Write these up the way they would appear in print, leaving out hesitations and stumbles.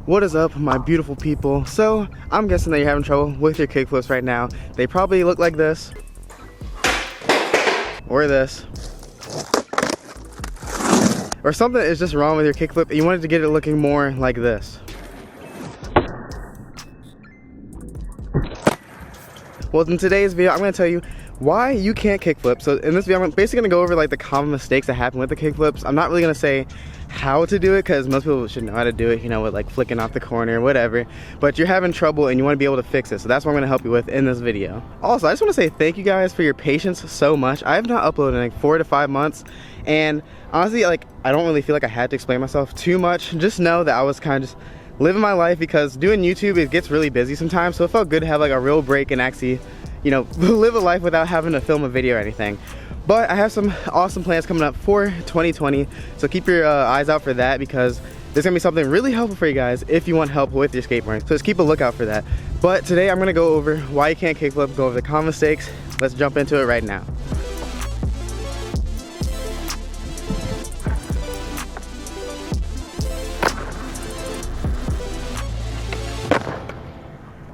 What is up, my beautiful people? So I'm guessing that you're having trouble with your kickflips right now. They probably look like this or this, or something is just wrong with your kickflip. You wanted to get it looking more like this. Well, in today's video, I'm going to tell you why you can't kickflip. So in this video, I'm basically going to go over like the common mistakes that happen with the kickflips. I'm not really going to say how to do it because most people should know how to do it, you know, with like flicking off the corner or whatever, but you're having trouble and you want to be able to fix it. So that's what I'm going to help you with in this video. Also, I just want to say thank you guys for your patience so much. I have not uploaded in like 4 to 5 months, and honestly, like, I don't really feel like I had to explain myself too much. Just know that I was kind of just living my life, because doing YouTube, it gets really busy sometimes, so it felt good to have like a real break and actually, you know, live a life without having to film a video or anything. But I have some awesome plans coming up for 2020, so keep your eyes out for that, because there's gonna be something really helpful for you guys if you want help with your skateboarding. So just keep a lookout for that. But today I'm gonna go over why you can't kickflip, go over the common mistakes. Let's jump into it right now.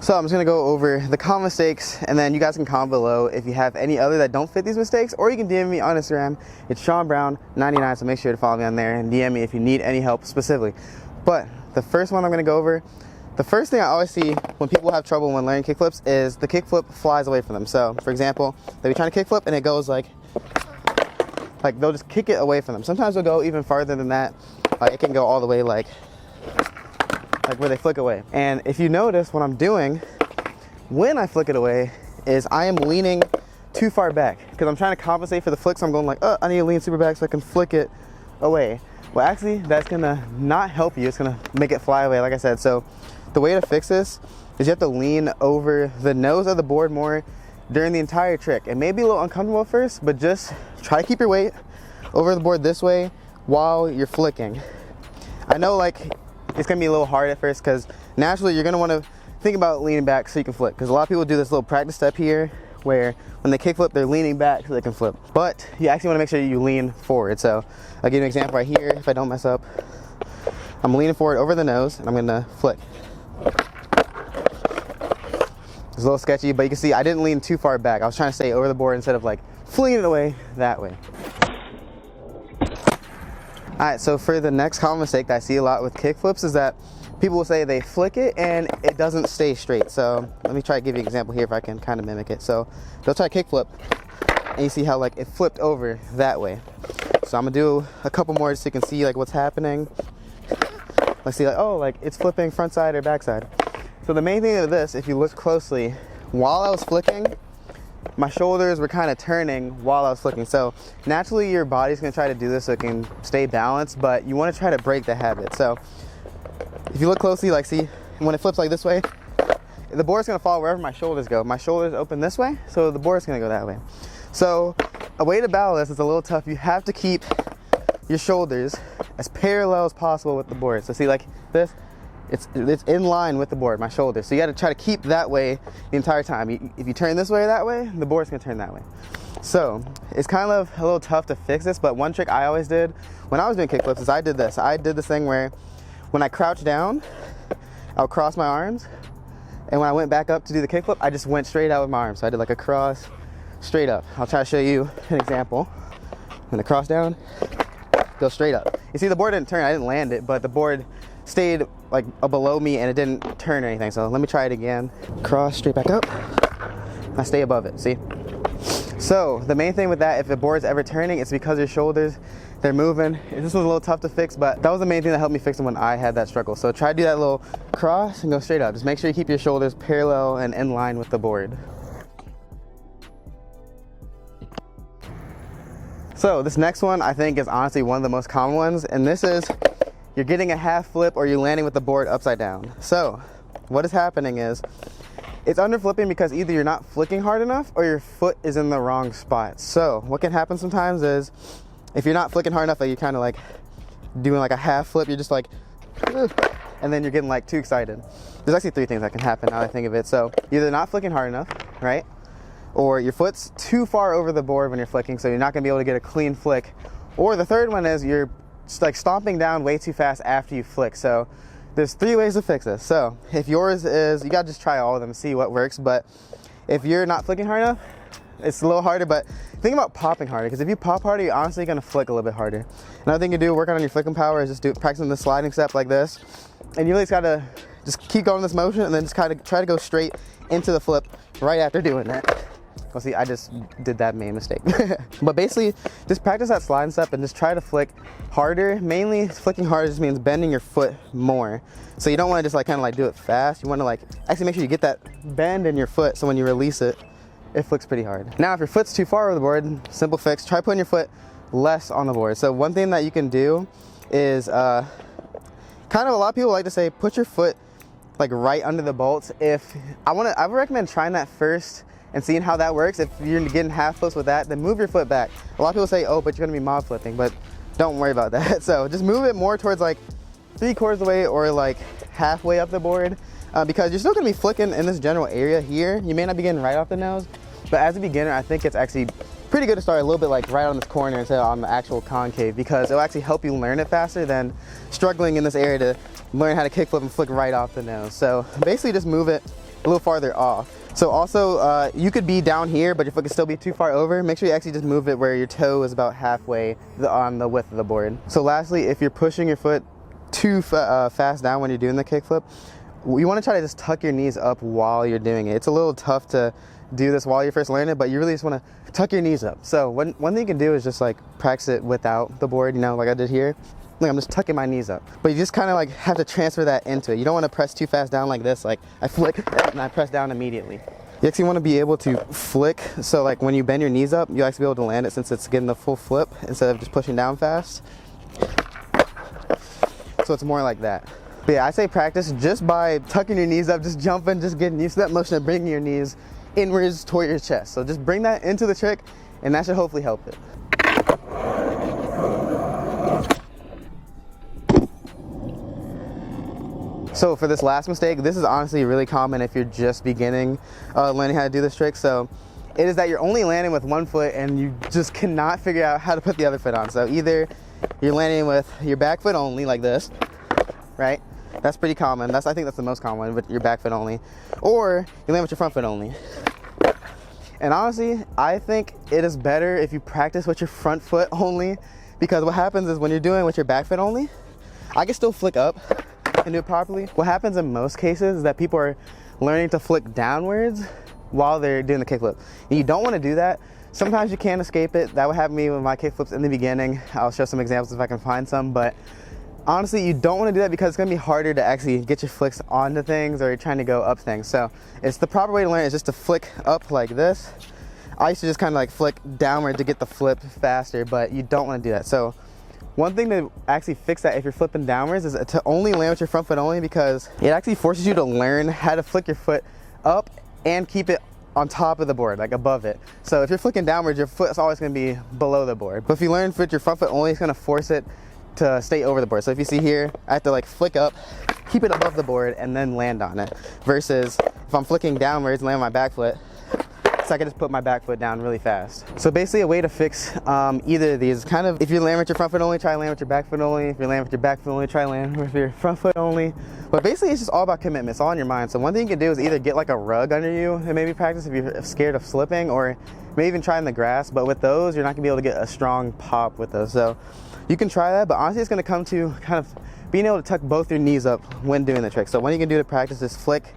So I'm just gonna go over the common mistakes, and then you guys can comment below if you have any other that don't fit these mistakes, or you can DM me on Instagram. It's SeanBrown99, so make sure to follow me on there and DM me if you need any help specifically. But the first one I'm gonna go over, the first thing I always see when people have trouble when learning kickflips is the kickflip flies away from them. So for example, they'll be trying to kickflip and it goes like they'll just kick it away from them. Sometimes they'll go even farther than that. Like it can go all the way like where they flick away. And if you notice, what I'm doing when I flick it away is I am leaning too far back, because I'm trying to compensate for the flick. So I'm going like, I need to lean super back so I can flick it away. Well, actually, that's gonna not help you. It's gonna make it fly away, like I said. So the way to fix this is you have to lean over the nose of the board more during the entire trick. It may be a little uncomfortable at first, but just try to keep your weight over the board this way while you're flicking. I know, like, it's gonna be a little hard at first, because naturally you're gonna want to think about leaning back so you can flip, because a lot of people do this little practice step here where when they kickflip they're leaning back so they can flip, but you actually want to make sure you lean forward. So I'll give you an example right here. If I don't mess up, I'm leaning forward over the nose and I'm gonna flick. It's a little sketchy, but you can see I didn't lean too far back. I was trying to stay over the board instead of like flinging it away that way. Alright, so for the next common mistake that I see a lot with kickflips is that people will say they flick it and it doesn't stay straight. So let me try to give you an example here if I can kind of mimic it. So they'll try kickflip and you see how like it flipped over that way. So I'm gonna do a couple more so you can see like what's happening. Let's see, like, oh, like it's flipping front side or back side. So the main thing of this, if you look closely, while I was flicking, my shoulders were kind of turning while I was flicking. So naturally your body's gonna try to do this so it can stay balanced, but you want to try to break the habit. So if you look closely, like, see when it flips like this way, the board's gonna fall wherever my shoulders go. My shoulders open this way, so the board's gonna go that way. So a way to battle this is a little tough. You have to keep your shoulders as parallel as possible with the board. So see, like this, it's in line with the board, my shoulders. So you gotta try to keep that way the entire time. If you turn this way or that way, the board's gonna turn that way. So it's kind of a little tough to fix this, but one trick I always did when I was doing kickflips is I did this. I did this thing where when I crouched down, I would cross my arms, and when I went back up to do the kickflip, I just went straight out with my arms. So I did like a cross, straight up. I'll try to show you an example. When I cross down, go straight up. You see, the board didn't turn, I didn't land it, but the board stayed like below me and it didn't turn or anything. So let me try it again. Cross, straight back up. I stay above it, see? So the main thing with that, if the board's ever turning, it's because your shoulders, they're moving. This was a little tough to fix, but that was the main thing that helped me fix them when I had that struggle. So try to do that little cross and go straight up. Just make sure you keep your shoulders parallel and in line with the board. So this next one I think is honestly one of the most common ones, and this is you're getting a half flip or you're landing with the board upside down. So what is happening is it's under flipping because either you're not flicking hard enough or your foot is in the wrong spot. So what can happen sometimes is if you're not flicking hard enough, like you're kind of like doing like a half flip, you're just like, and then you're getting like too excited. There's actually 3 things that can happen now that I think of it. So you're either not flicking hard enough, right? Or your foot's too far over the board when you're flicking, so you're not gonna be able to get a clean flick. Or the third one is you're like stomping down way too fast after you flick. So there's 3 ways to fix this. So if yours is, you gotta just try all of them and see what works. But if you're not flicking hard enough, it's a little harder, but think about popping harder, because if you pop harder, you're honestly gonna flick a little bit harder. Another thing you do, working on your flicking power, is just practicing the sliding step like this. And you really just gotta just keep going this motion and then just kind of try to go straight into the flip right after doing that. Well, see, I just did that main mistake. But basically, just practice that sliding step and just try to flick harder. Mainly, flicking harder just means bending your foot more. So you don't wanna just like kind of like do it fast. You wanna like actually make sure you get that bend in your foot, so when you release it, it flicks pretty hard. Now, if your foot's too far over the board, simple fix, try putting your foot less on the board. So one thing that you can do is, kind of a lot of people like to say, put your foot like right under the bolts. I would recommend trying that first and seeing how that works. If you're getting half flips with that, then move your foot back. A lot of people say, oh, but you're gonna be mob flipping, but don't worry about that. So just move it more towards like 3/4 of the way or like halfway up the board. Because you're still gonna be flicking in this general area here. You may not be getting right off the nose, but as a beginner, I think it's actually pretty good to start a little bit like right on this corner instead of on the actual concave, because it'll actually help you learn it faster than struggling in this area to learn how to kickflip and flick right off the nose. So basically just move it a little farther off. So also, you could be down here, but your foot could still be too far over. Make sure you actually just move it where your toe is about halfway on the width of the board. So lastly, if you're pushing your foot too fast down when you're doing the kickflip, you want to try to just tuck your knees up while you're doing it. It's a little tough to do this while you're first learning it, but you really just want to tuck your knees up. So one thing you can do is just like practice it without the board, you know, like I did here. Like I'm just tucking my knees up. But you just kind of like have to transfer that into it. You don't want to press too fast down like this, like I flick and I press down immediately. You actually want to be able to flick, so like when you bend your knees up, you actually be able to land it since it's getting the full flip instead of just pushing down fast. So it's more like that. But yeah, I say practice just by tucking your knees up, just jumping, just getting used to that motion of bringing your knees inwards toward your chest. So just bring that into the trick and that should hopefully help it. So for this last mistake, this is honestly really common if you're just beginning learning how to do this trick. So it is that you're only landing with one foot and you just cannot figure out how to put the other foot on. So either you're landing with your back foot only like this, right? That's pretty common. I think that's the most common one, with your back foot only. Or you land with your front foot only. And honestly, I think it is better if you practice with your front foot only, because what happens is when you're doing with your back foot only, I can still flick up and do it properly. What happens in most cases is that people are learning to flick downwards while they're doing the kickflip. And you don't want to do that. Sometimes you can escape it. That would happen to me with my kickflips in the beginning. I'll show some examples if I can find some, but honestly, you don't want to do that because it's going to be harder to actually get your flicks onto things, or you're trying to go up things. So it's the proper way to learn is just to flick up like this. I used to just kind of like flick downward to get the flip faster, but you don't want to do that. So one thing to actually fix that if you're flipping downwards is to only land with your front foot only, because it actually forces you to learn how to flick your foot up and keep it on top of the board, like above it. So if you're flicking downwards, your foot is always going to be below the board. But if you learn with your front foot only, it's going to force it to stay over the board. So if you see here, I have to like flick up, keep it above the board, and then land on it. Versus if I'm flicking downwards and land on my back foot, so I can just put my back foot down really fast. So basically a way to fix either of these, kind of, if you land with your front foot only, try land with your back foot only. If you land with your back foot only, try land with your front foot only. But basically it's just all about commitment. It's all in your mind. So one thing you can do is either get like a rug under you and maybe practice if you're scared of slipping, or maybe even try in the grass. But with those, you're not gonna be able to get a strong pop with those. So you can try that, but honestly it's gonna come to kind of being able to tuck both your knees up when doing the trick. So what you can do to practice is flick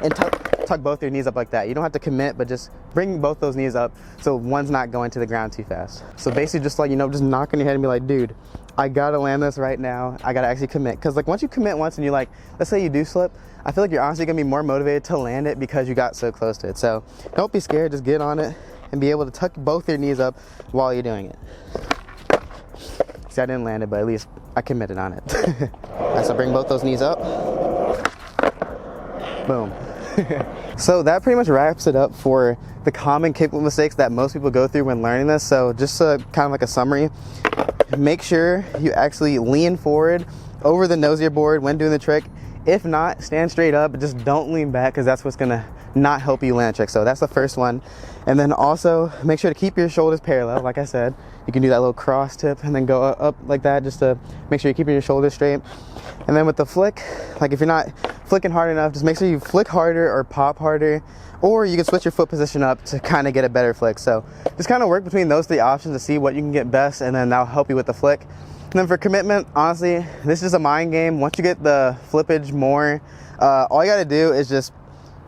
and tuck both your knees up like that. You don't have to commit, but just bring both those knees up so one's not going to the ground too fast. So basically just like, you know, just knock on your head and be like, dude, I gotta land this right now. I gotta actually commit. Because like once you commit once and you're like, let's say you do slip, I feel like you're honestly gonna be more motivated to land it because you got so close to it. So don't be scared, just get on it and be able to tuck both your knees up while you're doing it. See, I didn't land it, but at least I committed on it. Right, so bring both those knees up. Boom. So that pretty much wraps it up for the common kickflip mistakes that most people go through when learning this. So just kind of like a summary, make sure you actually lean forward over the nose of your board when doing the trick. If not, stand straight up, but just don't lean back, because that's what's gonna not help you land a trick. So that's the first one. And then also make sure to keep your shoulders parallel. Like I said, you can do that little cross tip and then go up like that, just to make sure you're keeping your shoulders straight. And then with the flick, like if you're not flicking hard enough, just make sure you flick harder or pop harder, or you can switch your foot position up to kind of get a better flick. So just kind of work between those three options to see what you can get best, and then that'll help you with the flick. And then for commitment, honestly, this is a mind game. Once you get the flippage more, all you gotta do is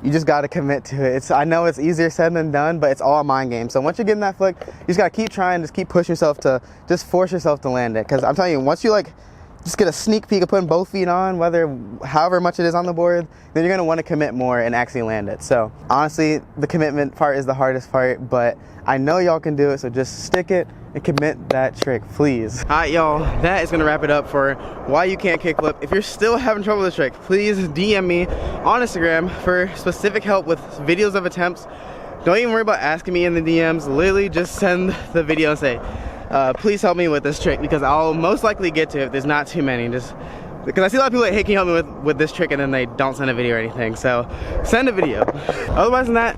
you just gotta commit to it. I know it's easier said than done, but it's all a mind game. So once you're getting that flick, you just gotta keep trying, just keep pushing yourself to just force yourself to land it. Because I'm telling you, once you like just get a sneak peek of putting both feet on, however much it is on the board, then you're gonna wanna commit more and actually land it. So honestly, the commitment part is the hardest part, but I know y'all can do it, so just stick it and commit that trick, please. All right, y'all, that is gonna wrap it up for why you can't kickflip. If you're still having trouble with this trick, please DM me on Instagram for specific help with videos of attempts. Don't even worry about asking me in the DMs. Literally just send the video and say, please help me with this trick, because I'll most likely get to it if there's not too many. Just because I see a lot of people like, hey, can you help me with this trick, and then they don't send a video or anything. So send a video. Otherwise than that,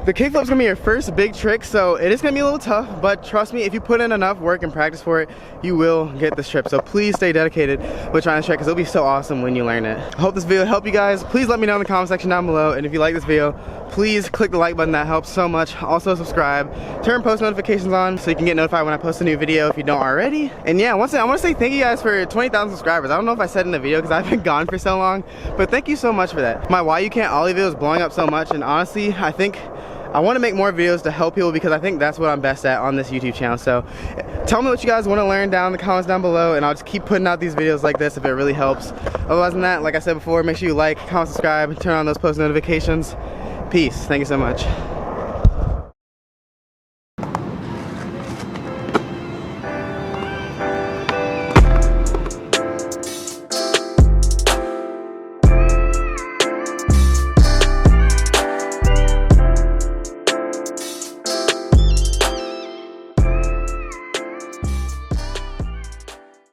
the kickflip's gonna be your first big trick, so it is gonna be a little tough, but trust me, if you put in enough work and practice for it, you will get this trick. So please stay dedicated with trying this trick, because it'll be so awesome when you learn it. I hope this video helped you guys. Please let me know in the comment section down below, and if you like this video, please click the like button. That helps so much. Also subscribe, turn post notifications on so you can get notified when I post a new video if you don't already. And yeah, once again, I want to say thank you guys for 20,000 subscribers. I don't know if I said in the video because I've been gone for so long, but thank you so much for that. My Why You Can't Ollie video is blowing up so much, and honestly, I think I want to make more videos to help people, because I think that's what I'm best at on this YouTube channel. So tell me what you guys want to learn down in the comments down below, and I'll just keep putting out these videos like this if it really helps. Otherwise than that, like I said before, make sure you like, comment, subscribe, turn on those post notifications. Peace. Thank you so much.